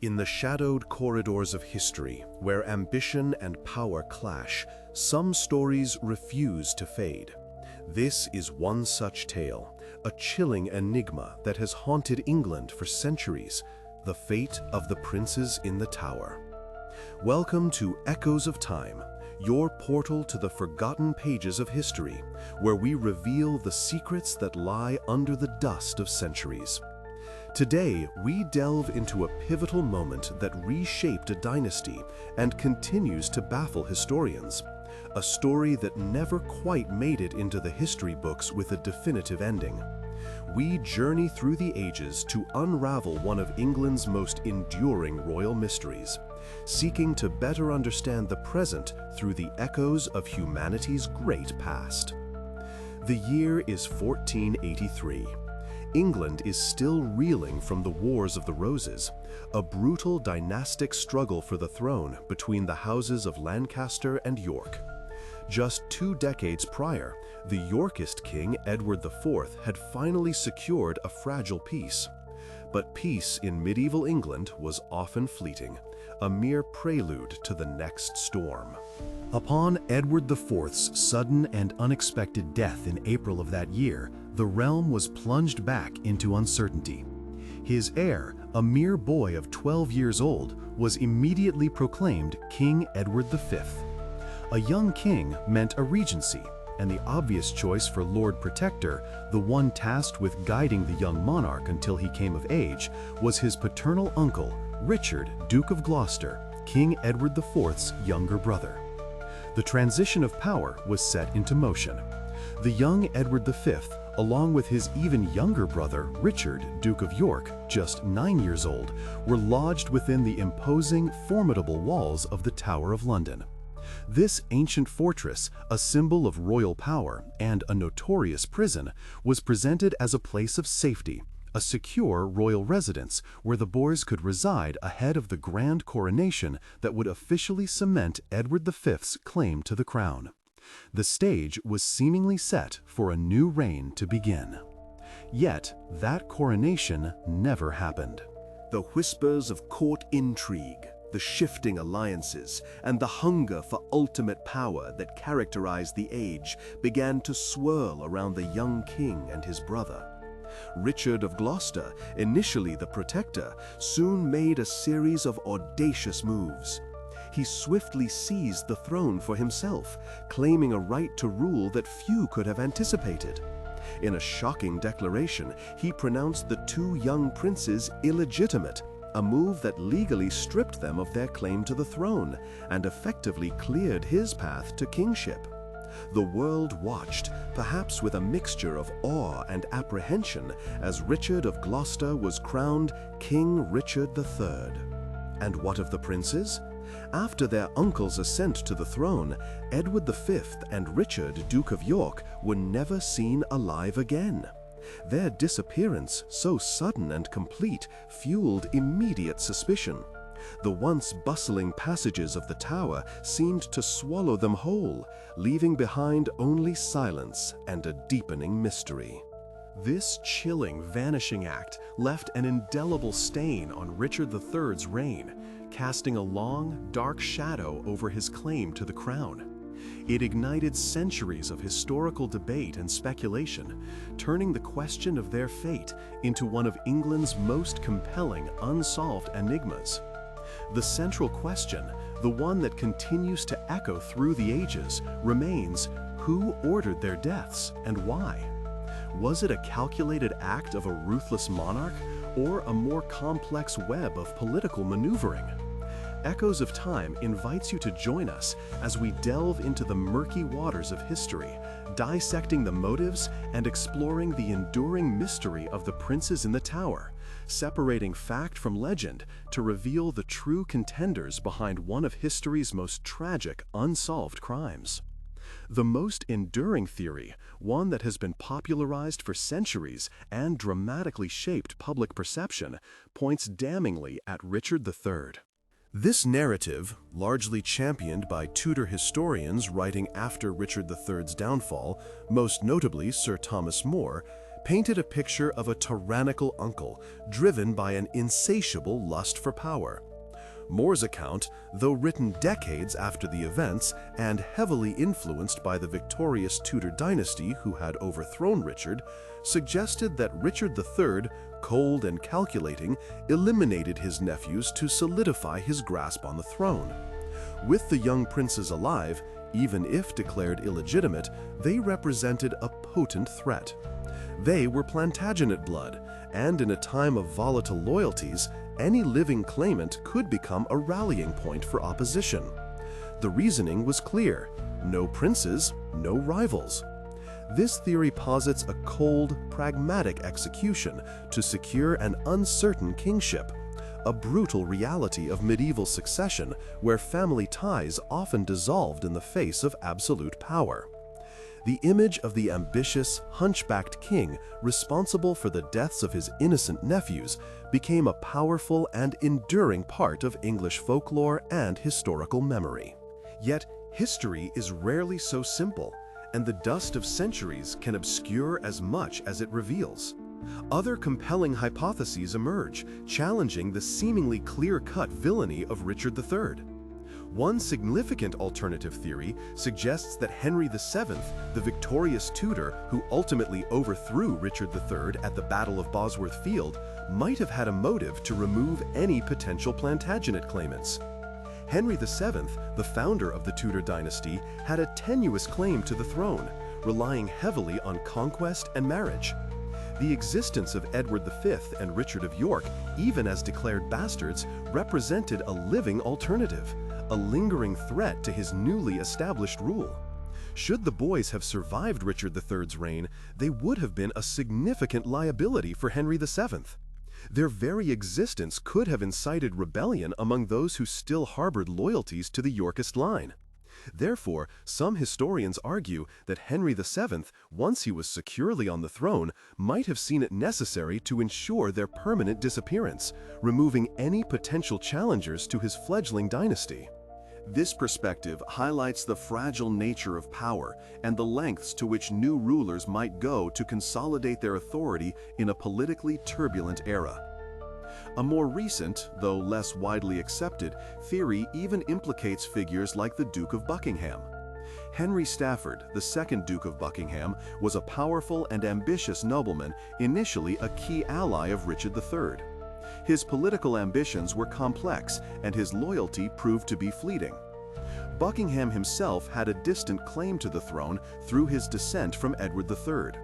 In the shadowed corridors of history, where ambition and power clash, some stories refuse to fade. This is one such tale, a chilling enigma that has haunted England for centuries, the fate of the princes in the Tower. Welcome to Echoes of Time, your portal to the forgotten pages of history, where we reveal the secrets that lie under the dust of centuries. Today, we delve into a pivotal moment that reshaped a dynasty and continues to baffle historians. A story that never quite made it into the history books with a definitive ending. We journey through the ages to unravel one of England's most enduring royal mysteries, seeking to better understand the present through the echoes of humanity's great past. The year is 1483. England is still reeling from the Wars of the Roses, a brutal dynastic struggle for the throne between the houses of Lancaster and York. Just 2 decades prior, the Yorkist king Edward IV had finally secured a fragile peace. But peace in medieval England was often fleeting, a mere prelude to the next storm. Upon Edward IV's sudden and unexpected death in April of that year, the realm was plunged back into uncertainty. His heir, a mere boy of 12 years old, was immediately proclaimed King Edward V. A young king meant a regency, and the obvious choice for Lord Protector, the one tasked with guiding the young monarch until he came of age, was his paternal uncle, Richard, Duke of Gloucester, King Edward IV's younger brother. The transition of power was set into motion. The young Edward V, along with his even younger brother, Richard, Duke of York, just 9 years old, were lodged within the imposing, formidable walls of the Tower of London. This ancient fortress, a symbol of royal power and a notorious prison, was presented as a place of safety, a secure royal residence where the boys could reside ahead of the grand coronation that would officially cement Edward V's claim to the crown. The stage was seemingly set for a new reign to begin. Yet, that coronation never happened. The whispers of court intrigue, the shifting alliances, and the hunger for ultimate power that characterized the age began to swirl around the young king and his brother. Richard of Gloucester, initially the protector, soon made a series of audacious moves. He swiftly seized the throne for himself, claiming a right to rule that few could have anticipated. In a shocking declaration, he pronounced the 2 young princes illegitimate, a move that legally stripped them of their claim to the throne and effectively cleared his path to kingship. The world watched, perhaps with a mixture of awe and apprehension, as Richard of Gloucester was crowned King Richard III. And what of the princes? After their uncle's ascent to the throne, Edward V and Richard, Duke of York, were never seen alive again. Their disappearance, so sudden and complete, fueled immediate suspicion. The once bustling passages of the Tower seemed to swallow them whole, leaving behind only silence and a deepening mystery. This chilling vanishing act left an indelible stain on Richard III's reign, casting a long, dark shadow over his claim to the crown. It ignited centuries of historical debate and speculation, turning the question of their fate into one of England's most compelling unsolved enigmas. The central question, the one that continues to echo through the ages, remains: who ordered their deaths and why? Was it a calculated act of a ruthless monarch, or a more complex web of political maneuvering? Echoes of Time invites you to join us as we delve into the murky waters of history, dissecting the motives and exploring the enduring mystery of the princes in the Tower, separating fact from legend to reveal the true contenders behind one of history's most tragic unsolved crimes. The most enduring theory, one that has been popularized for centuries and dramatically shaped public perception, points damningly at Richard III. This narrative, largely championed by Tudor historians writing after Richard III's downfall, most notably Sir Thomas More, painted a picture of a tyrannical uncle driven by an insatiable lust for power. More's account, though written decades after the events and heavily influenced by the victorious Tudor dynasty who had overthrown Richard, suggested that Richard III, cold and calculating, eliminated his nephews to solidify his grasp on the throne. With the young princes alive, even if declared illegitimate, they represented a potent threat. They were Plantagenet blood, and in a time of volatile loyalties, any living claimant could become a rallying point for opposition. The reasoning was clear: no princes, no rivals. This theory posits a cold, pragmatic execution to secure an uncertain kingship, a brutal reality of medieval succession where family ties often dissolved in the face of absolute power. The image of the ambitious, hunchbacked king responsible for the deaths of his innocent nephews became a powerful and enduring part of English folklore and historical memory. Yet, history is rarely so simple, and the dust of centuries can obscure as much as it reveals. Other compelling hypotheses emerge, challenging the seemingly clear-cut villainy of Richard III. One significant alternative theory suggests that Henry VII, the victorious Tudor who ultimately overthrew Richard III at the Battle of Bosworth Field, might have had a motive to remove any potential Plantagenet claimants. Henry VII, the founder of the Tudor dynasty, had a tenuous claim to the throne, relying heavily on conquest and marriage. The existence of Edward V and Richard of York, even as declared bastards, represented a living alternative, a lingering threat to his newly established rule. Should the boys have survived Richard III's reign, they would have been a significant liability for Henry VII. Their very existence could have incited rebellion among those who still harbored loyalties to the Yorkist line. Therefore, some historians argue that Henry VII, once he was securely on the throne, might have seen it necessary to ensure their permanent disappearance, removing any potential challengers to his fledgling dynasty. This perspective highlights the fragile nature of power and the lengths to which new rulers might go to consolidate their authority in a politically turbulent era. A more recent, though less widely accepted, theory even implicates figures like the Duke of Buckingham. Henry Stafford, the second Duke of Buckingham, was a powerful and ambitious nobleman, initially a key ally of Richard III. His political ambitions were complex, and his loyalty proved to be fleeting. Buckingham himself had a distant claim to the throne through his descent from Edward III.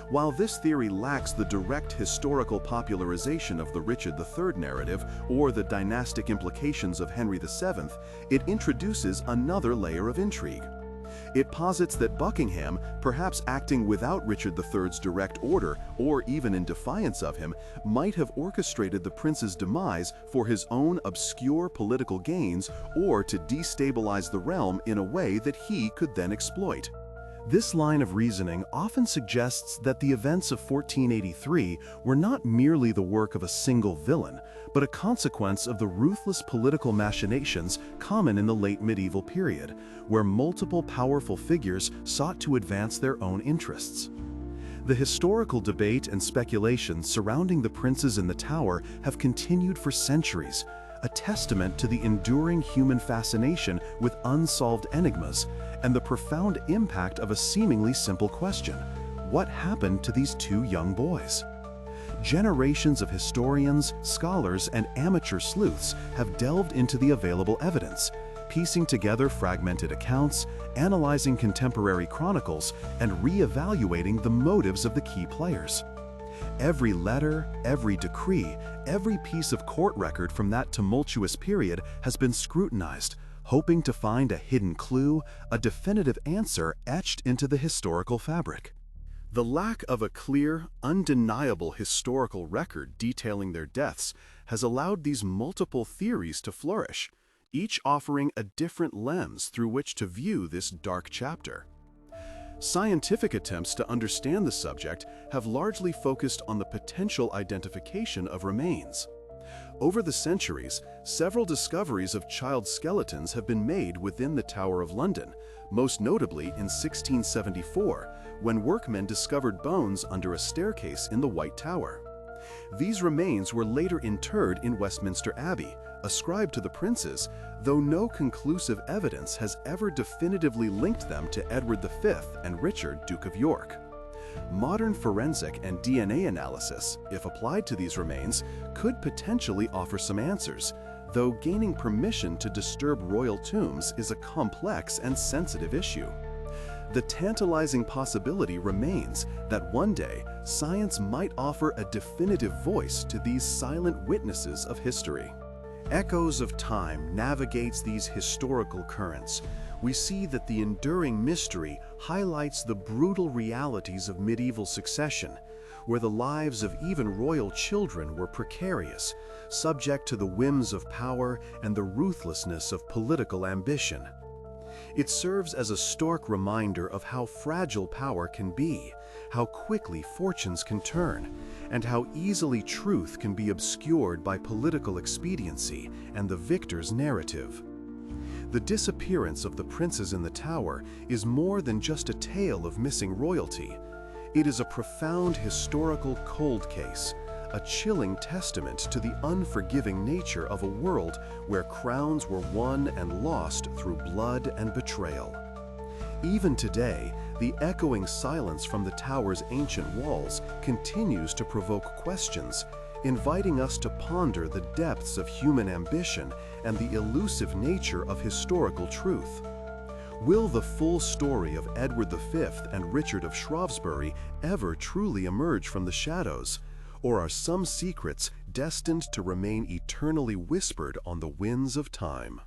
While this theory lacks the direct historical popularization of the Richard III narrative or the dynastic implications of Henry VII, it introduces another layer of intrigue. It posits that Buckingham, perhaps acting without Richard III's direct order or even in defiance of him, might have orchestrated the prince's demise for his own obscure political gains or to destabilize the realm in a way that he could then exploit. This line of reasoning often suggests that the events of 1483 were not merely the work of a single villain, but a consequence of the ruthless political machinations common in the late medieval period, where multiple powerful figures sought to advance their own interests. The historical debate and speculation surrounding the princes in the Tower have continued for centuries, a testament to the enduring human fascination with unsolved enigmas and the profound impact of a seemingly simple question: what happened to these two young boys? Generations of historians, scholars, and amateur sleuths have delved into the available evidence, piecing together fragmented accounts, analyzing contemporary chronicles, and re-evaluating the motives of the key players. Every letter, every decree, every piece of court record from that tumultuous period has been scrutinized, hoping to find a hidden clue, a definitive answer etched into the historical fabric. The lack of a clear, undeniable historical record detailing their deaths has allowed these multiple theories to flourish, each offering a different lens through which to view this dark chapter. Scientific attempts to understand the subject have largely focused on the potential identification of remains. Over the centuries, several discoveries of child skeletons have been made within the Tower of London, most notably in 1674, when workmen discovered bones under a staircase in the White Tower. These remains were later interred in Westminster Abbey, ascribed to the princes, though no conclusive evidence has ever definitively linked them to Edward V and Richard, Duke of York. Modern forensic and DNA analysis, if applied to these remains, could potentially offer some answers, though gaining permission to disturb royal tombs is a complex and sensitive issue. The tantalizing possibility remains that one day science might offer a definitive voice to these silent witnesses of history. Echoes of Time navigates these historical currents. We see that the enduring mystery highlights the brutal realities of medieval succession, where the lives of even royal children were precarious, subject to the whims of power and the ruthlessness of political ambition. It serves as a stark reminder of how fragile power can be, how quickly fortunes can turn, and how easily truth can be obscured by political expediency and the victor's narrative. The disappearance of the princes in the Tower is more than just a tale of missing royalty. It is a profound historical cold case, a chilling testament to the unforgiving nature of a world where crowns were won and lost through blood and betrayal. Even today, the echoing silence from the Tower's ancient walls continues to provoke questions, inviting us to ponder the depths of human ambition and the elusive nature of historical truth. Will the full story of Edward V and Richard of Shrewsbury ever truly emerge from the shadows? Or are some secrets destined to remain eternally whispered on the winds of time?